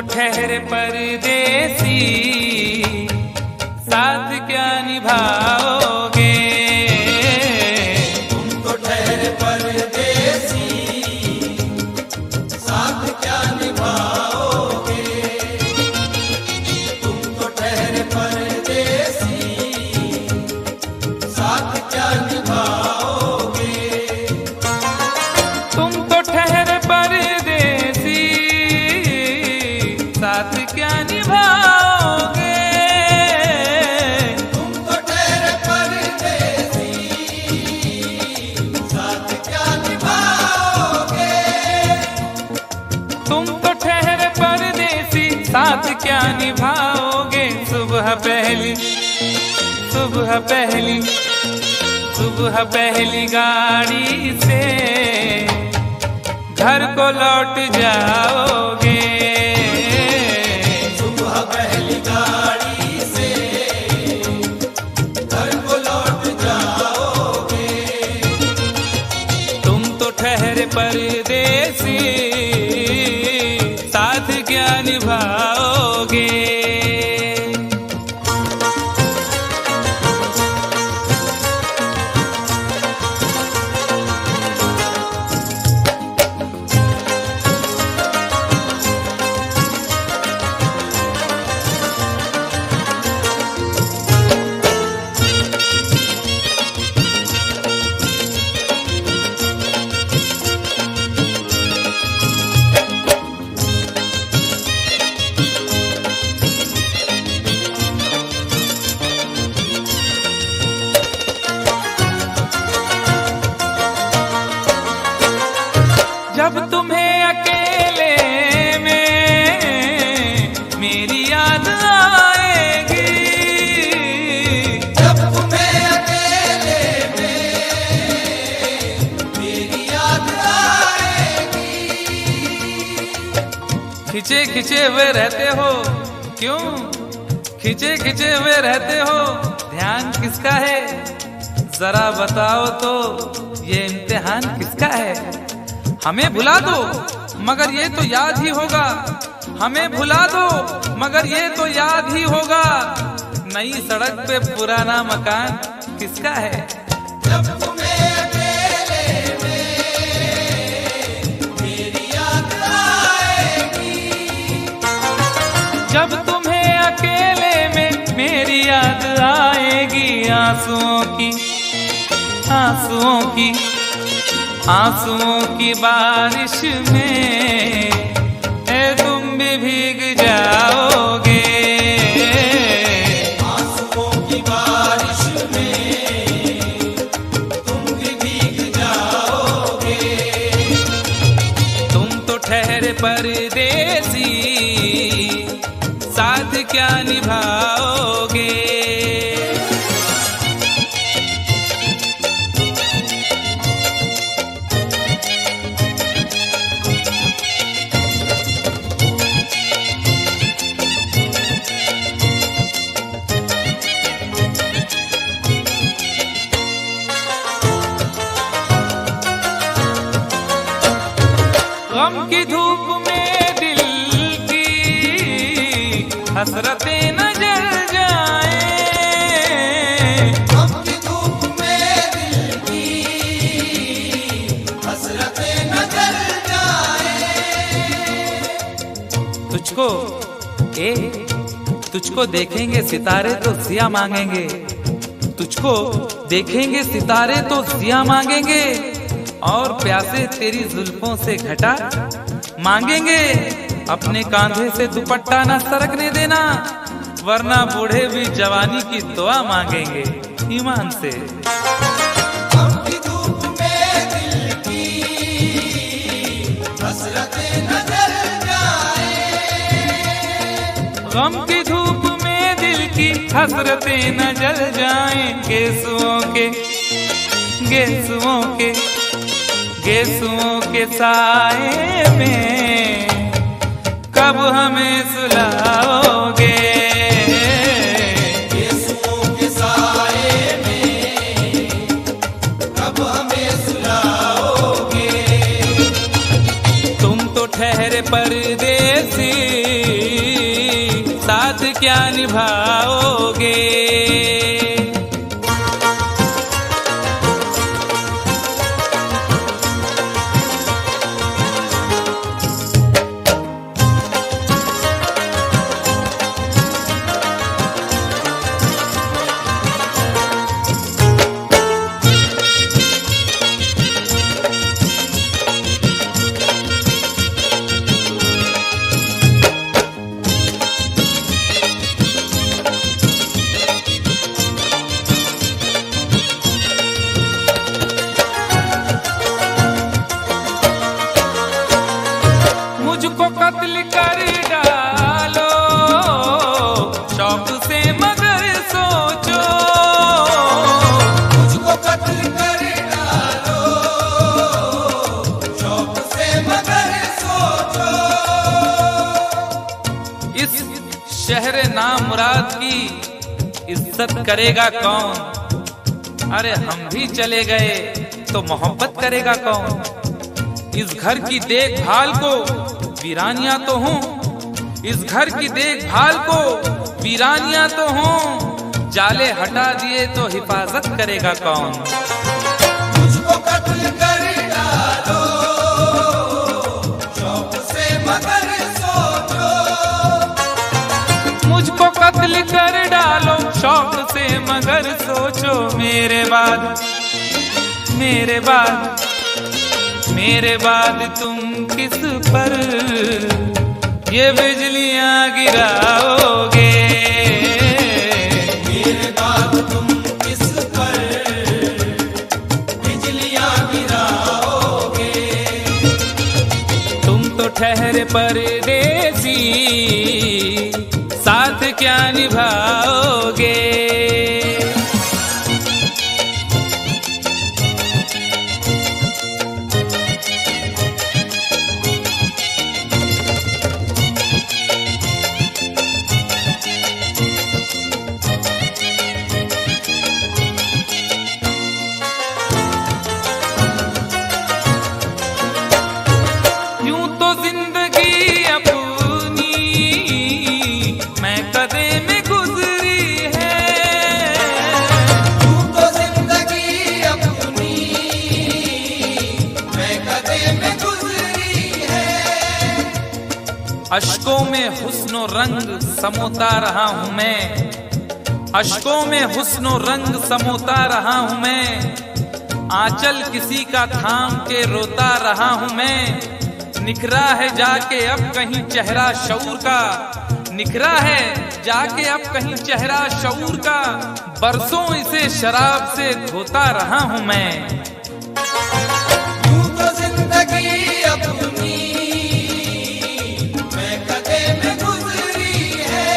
ठहरे परदेसी, साथ क्या निभाओगे? तुम तो ठहरे परदेसी, साथ क्या निभाओगे? तुम तो ठहरे परदेसी, साथ क्या निभाओगे? तुम तो ठहरे परदेसी, साथ क्या निभाओगे? तुम तो ठहरे परदेसी, साथ क्या निभाओगे? तुम तो ठहरे परदेसी, साथ क्या निभाओगे? सुबह पहली गाड़ी से घर को लौट जाओगे। सुबह पहली गाड़ी से घर को लौट जाओगे। तुम तो ठहरे परदेसी, साथ क्या निभाओगे? जब तुम्हें अकेले में मेरी याद आएगी, जब तुम्हें अकेले में मेरी याद आएगी। खिंचे खिंचे हुए रहते हो क्यों? खिंचे खिंचे हुए रहते हो, ध्यान किसका है? जरा बताओ तो, ये इम्तिहान किसका है? हमें भुला दो मगर ये तो याद ही होगा, हमें भुला दो मगर ये तो याद ही होगा। नई सड़क पे पुराना मकान किसका है? जब तुम्हें अकेले में मेरी याद आएगी। जब तुम्हें अकेले में मेरी याद आएगी, आंसुओं की बारिश में तुम भी भीग जाओगे। आंसुओं की बारिश में तुम भी भीग जाओगे। तुम तो ठहरे परदेसी, साथ क्या निभाओगे? गम की धूप में दिल की हसरतें न जल जाएं। गम की धूप में दिल की हसरतें न जल जाएं। तुझको देखेंगे सितारे तो सिया मांगेंगे, तुझको देखेंगे सितारे तो सिया मांगेंगे, और प्यासे तेरी जुल्फों से घटा मांगेंगे। अपने कांधे से दुपट्टा न सरकने देना, वरना बूढ़े भी जवानी की दुआ मांगेंगे ईमान से। गम की धूप में दिल की हसरतें न जल जाएं। गम की धूप में दिल की हसरतें न जल जाएं। गेसुओं के साए में कब हमें सुलाओगे? गेसुओं के साए में कब हमें सुलाओगे? तुम तो ठहरे परदेसी, क्या निभाओगे। मुझको कत्ल कर डालो शौक से मगर सोचो, मुझको कत्ल कर डालो शौक से मगर सोचो। इस शहर नामुराद की इज्जत करेगा कौन। अरे हम भी चले गए तो मोहब्बत करेगा कौन। इस घर की देखभाल को वीरानियां तो हूँ, इस घर की देखभाल को वीरानियां तो हूँ, जाले हटा दिए तो हिफाजत करेगा कौन। मुझको कत्ल कर डालो शौक से मगर सोचो, मुझको कत्ल कर डालो शौक से मगर सोचो। मेरे बाद मेरे बाद मेरे बाद तुम किस पर ये बिजलियां गिराओगे। मेरे बाद तुम किस पर बिजलियां गिराओगे। तुम तो ठहरे परदेसी साथ क्या निभाओगे। अश्कों में हुस्नो रंग समोता रहा हूँ मैं, अश्कों में हुस्नो रंग समोता रहा हूँ मैं, आंचल किसी का थाम के रोता रहा हूँ मैं। निखरा है जाके अब कहीं चेहरा शऊर का, निखरा है जाके अब कहीं चेहरा शऊर का, बरसों इसे शराब से धोता रहा हूँ मैं। यूं तो जिंदगी अपनी मैं कदे में गुजरी है।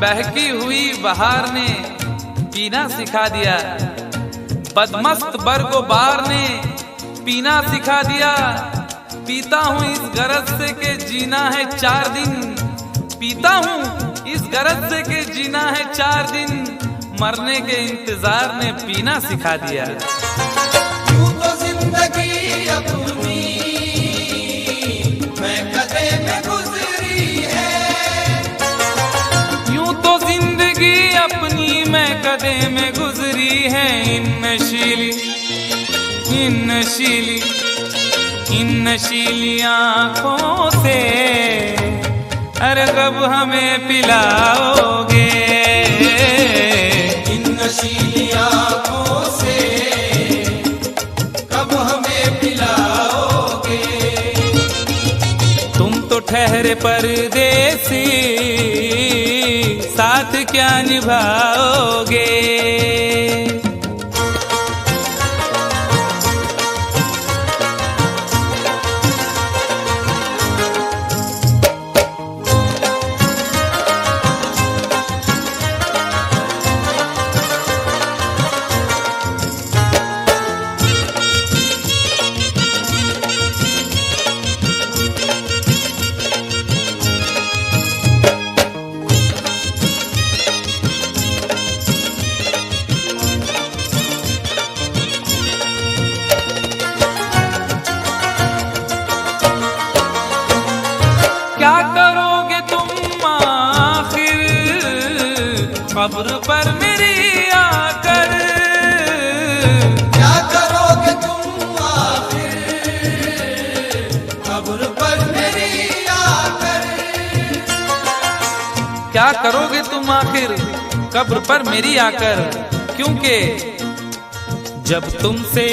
बहकी हुई बहार ने पीना सिखा दिया, बदमस्त बरगोबार ने पीना सिखा दिया। पीता हूँ इस गरज से के जीना है 4 दिन, पीता हूँ इस गरज से के जीना है 4 दिन, मरने के इंतजार ने पीना सिखा दिया। यूं तो जिंदगी अपनी मैं कदे में गुजरी है। यूं तो जिंदगी अपनी मैं कदे में गुजरी है। इन नशीली आँखों से अरे कब हमें पिलाओगे। इन नशीली आँखों से कब हमें पिलाओगे। तुम तो ठहरे परदेसी साथ क्या निभाओगे। कब्र पर मेरी आकर। क्या करोगे तुम आखिर कब्र पर मेरी आकर। क्या करोगे तुम आखिर कब्र पर मेरी आकर, क्योंकि जब तुमसे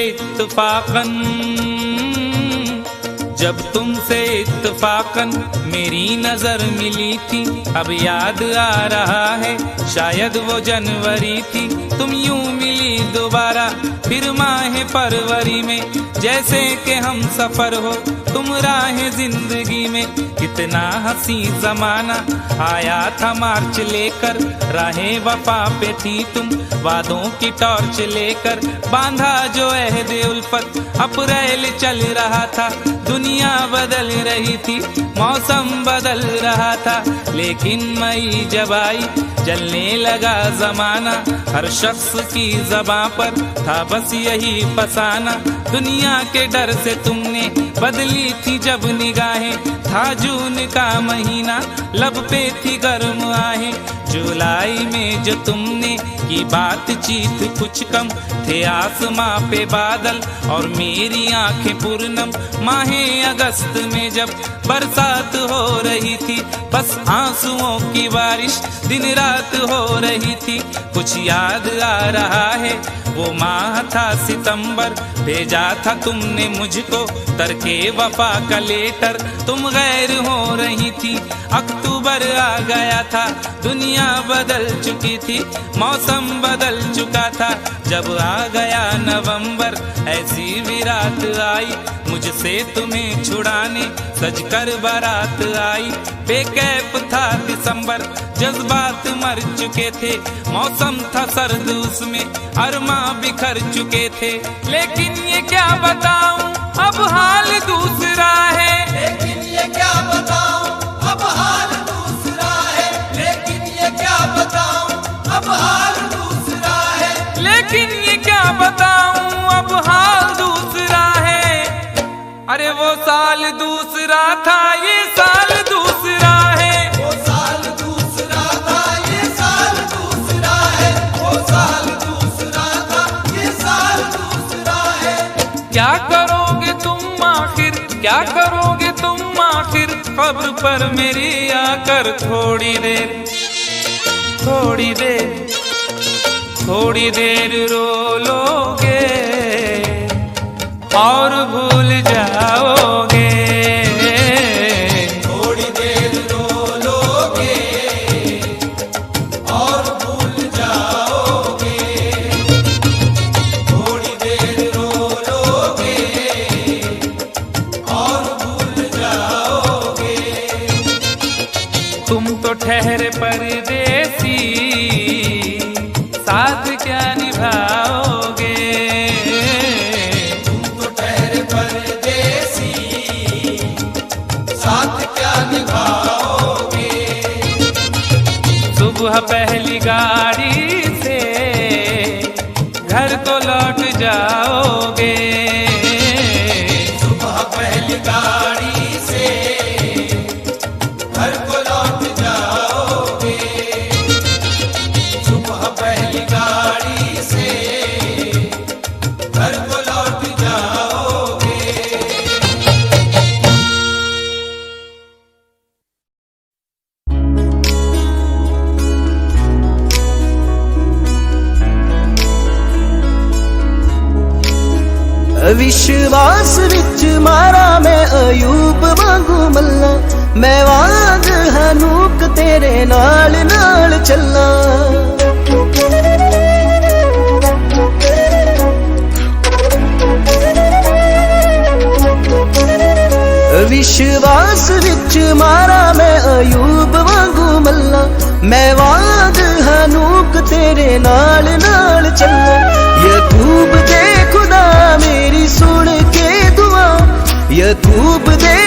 इत्तफाकन मेरी नजर मिली थी, अब याद आ रहा है शायद वो जनवरी थी। तुम यूं मिली दोबारा फिर माह फरवरी में, जैसे कि हम सफर हो तुम राह जिंदगी में। कितना हंसी जमाना आया था मार्च लेकर, राहे वफा पे थी तुम वादों की टॉर्च लेकर। बांधा जो अहद उल्फत अप्रैल चल रहा था, दुनिया बदल रही थी मौसम बदल रहा था। लेकिन मई जब आई जलने लगा जमाना, हर शख्स की ज़बां पर था बस यही फसाना। दुनिया के डर से तुमने बदली थी जब निगाहें, था जून का महीना लब पे थी गर्म आहें। जुलाई में जो तुमने की बातचीत कुछ कम थे, आसमां पे बादल और मेरी आंखें पूर्णम। माहे अगस्त में जब बरसात हो रही थी, बस आंसुओं की बारिश दिन रात हो रही थी। कुछ याद आ रहा है वो माह था सितंबर, भेजा था तुमने मुझको तरके वफा का लेटर। तुम गैर हो रही थी, अक्टूबर आ गया था, दुनिया बदल चुकी थी, मौसम बदल चुका था। जब आ गया नवंबर ऐसी भी रात आई, मुझसे तुम्हें छुड़ाने सजकर बारात आई। बेकैफ था दिसंबर, जज्बात मर चुके थे, मौसम था सर्द उसमें अरमा बिखर चुके थे। लेकिन ये क्या बताऊं अब हाल दूसरा है, लेकिन ये क्या बताऊं अब हाल दूसरा है। लेकिन ये क्या बताऊं अब हाल दूसरा है। लेकिन ये क्या बताऊं अब हाल दूसरा है। अरे वो साल दूसरा था, ये साल दूसरा है। वो साल दूसरा था, ये साल दूसरा है। वो साल दूसरा था, ये साल दूसरा है। क्या करोगे तुम आखिर, क्या करोगे तुम आखिर कब्र पर मेरी आकर। थोड़ी देर थोड़ी देर थोड़ी देर रो लोगे और भूल जाओगे। थोड़ी देर रो लोगे और भूल जाओगे। थोड़ी देर रो लोगे और भूल जाओगे। तुम तो ठहरे परदेसी, साथ क्या निभाओगे। तुम तो ठहरे परदेसी, साथ क्या निभाओगे। सुबह पहली गाड़ी से घर को लौट जाओगे। सुबह पहली गाड़ी से घर को लौट जाओगे। सुबह पहली गाड़ी से घर को लौट जाओगे। विश्वास विच मारा मैं अयूब वांगू मल्ला, मैं वांग हनूक तेरे नाल नाल चला। विश्वास विच मारा मैं अयूब वांगू मल्ला, मैं वांग हनूक तेरे नाल नाल चला। यकूब दे खुदा मेरी सुन के दुआ, यकूब दे